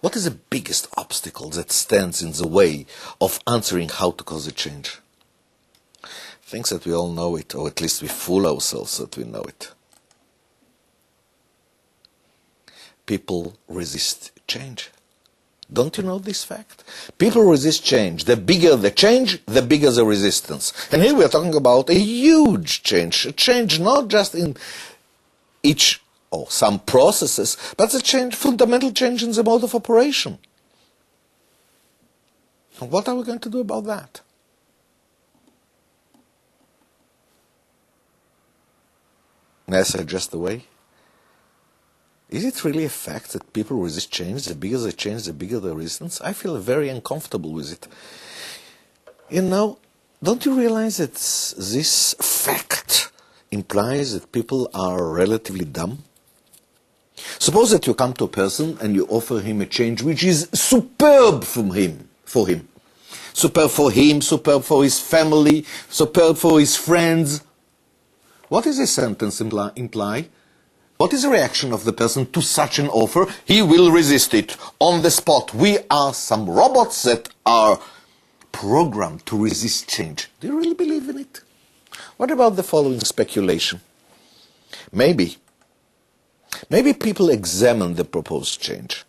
What is the biggest obstacle that stands in the way of answering how to cause a change? Things that we all know it, or at least we fool ourselves that we know it. People resist change. Don't you know this fact? People resist change. The bigger the change, the bigger the resistance. And here we are talking about a huge change. A change not just in each or some processes, but a change, fundamental change in the mode of operation. And what are we going to do about that? May I suggest the way? Is it really a fact that people resist change? The bigger the change, the bigger the resistance? I feel very uncomfortable with it. You know, don't you realize that this fact implies that people are relatively dumb? Suppose that you come to a person and you offer him a change which is superb for him. Superb for him, superb for his family, superb for his friends. What does this sentence imply? What is the reaction of the person to such an offer? He will resist it on the spot. We are some robots that are programmed to resist change. Do you really believe in it? What about the following speculation? Maybe people examine the proposed change.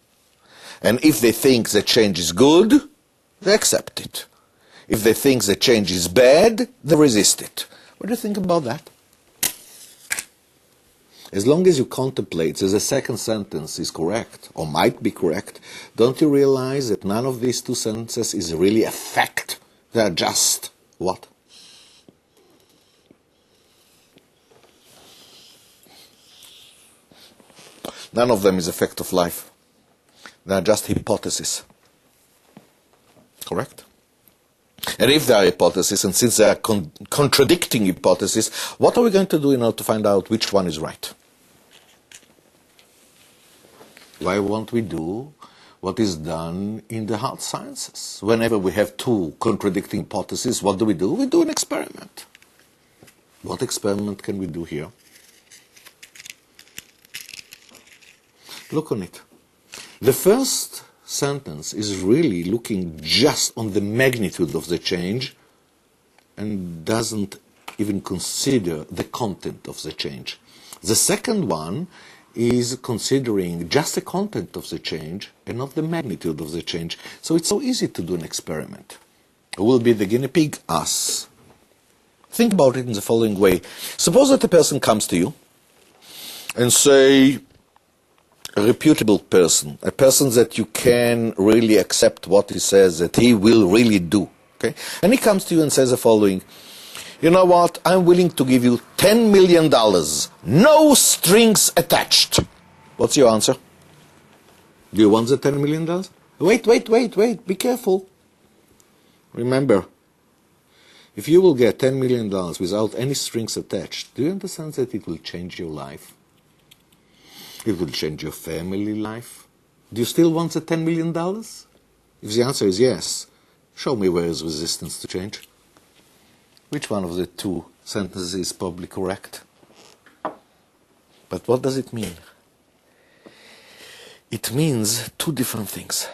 And if they think the change is good, they accept it. If they think the change is bad, they resist it. What do you think about that? As long as you contemplate that the second sentence is correct, or might be correct, don't you realize that none of these two sentences is really a fact? They are just what? None of them is a fact of life. They are just hypotheses. Correct? And if they are hypotheses, and since they are contradicting hypotheses, what are we going to do in order to find out which one is right? Why won't we do what is done in the hard sciences? Whenever we have two contradicting hypotheses, what do? We do an experiment. What experiment can we do here? Look on it. The first sentence is really looking just on the magnitude of the change and doesn't even consider the content of the change. The second one is considering just the content of the change and not the magnitude of the change. So it's so easy to do an experiment. Who will be the guinea pig? Us. Think about it in the following way. Suppose that a person comes to you and say, a reputable person, a person that you can really accept what he says, that he will really do. Okay? And he comes to you and says the following, you know what, I'm willing to give you $10 million, no strings attached. What's your answer? Do you want the $10 million? Wait, be careful. Remember, if you will get $10 million without any strings attached, do you understand that it will change your life? It will change your family life. Do you still want the $10 million? If the answer is yes, show me where is resistance to change. Which one of the two sentences is probably correct? But what does it mean? It means two different things.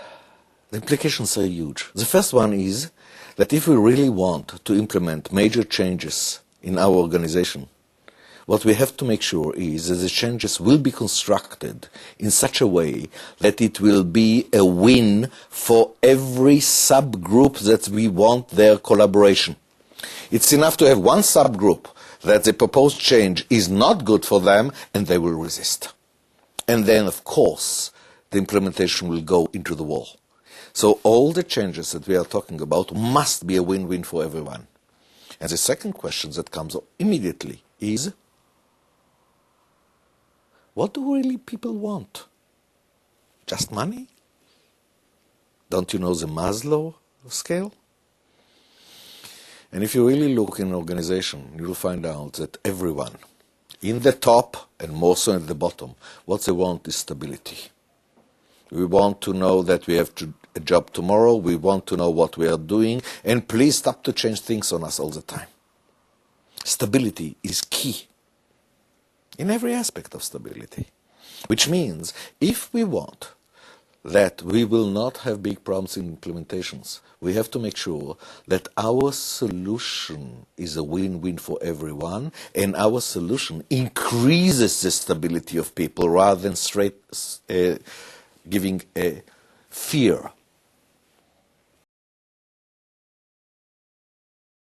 The implications are huge. The first one is that if we really want to implement major changes in our organization, what we have to make sure is that the changes will be constructed in such a way that it will be a win for every subgroup that we want their collaboration. It's enough to have one subgroup that the proposed change is not good for them and they will resist. And then, of course, the implementation will go into the wall. So all the changes that we are talking about must be a win-win for everyone. And the second question that comes up immediately is, what do really people want? Just money? Don't you know the Maslow scale? And if you really look in an organization, you will find out that everyone, in the top and more so at the bottom, what they want is stability. We want to know that we have a job tomorrow, we want to know what we are doing, and please stop to change things on us all the time. Stability is key in every aspect of stability. Which means, if we want that we will not have big problems in implementations. We have to make sure that our solution is a win-win for everyone, and our solution increases the stability of people rather than straight giving a fear